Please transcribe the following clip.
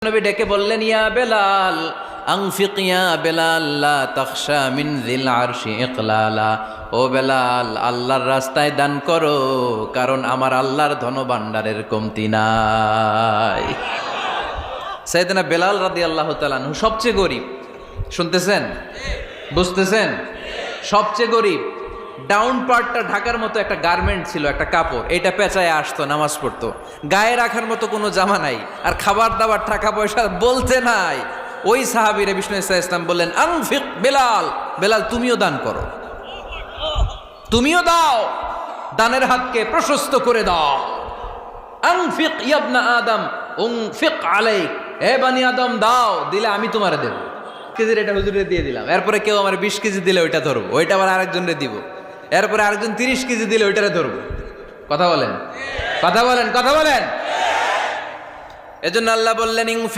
নবী ডেকে বললেন, ইয়া বেলাল আনফিক ইয়া বেলাল লা তাখশা মিন যিল আরশি ইকলালা। ও বেলাল, আল্লাহর রাস্তায় দান করো, কারণ আমার আল্লাহর ধনভাণ্ডারের কমতি নাই। সাইয়েদনা বেলাল রাদিয়াল্লাহু তাআলা আনহু সবচেয়ে গরিব। শুনতেছেন? বুঝতেছেন? সবচেয়ে গরিব। ডাউন পার্টটা ঢাকার মতো একটা গার্মেন্ট ছিল, একটা কাপড়, এটা পেঁচায় আসতো, নামাজ পড়তো। গায়ে রাখার মতো কোনো জামা নাই, আর খাবার দাবার টাকা পয়সা বলতে নাই। ওই সাহাবীরে বিষ্ণু ইসলাম বললেন, আনফিক বেলাল, বেলাল তুমিও দান করো, তুমিও দাও, দানের হাতকে প্রশস্ত করে দাও। আনফিক ইবনা আদম উনফিক আলাইক, হে বানি আদম দাও, দিলে আমি তোমারে দেব। কেজির এটা হুজুরে দিয়ে দিলাম, এরপরে কেউ আমার 20 কেজি দিলে ওইটা ধরবো, ওইটা আবার আরেকজনরে দিব, এরপরে আরেকজন 30 কেজি দিলে ওইটারে ধরবো। কথা বলেন, কথা বলেন, কথা বলেন। এজন্য আল্লাহ বললেন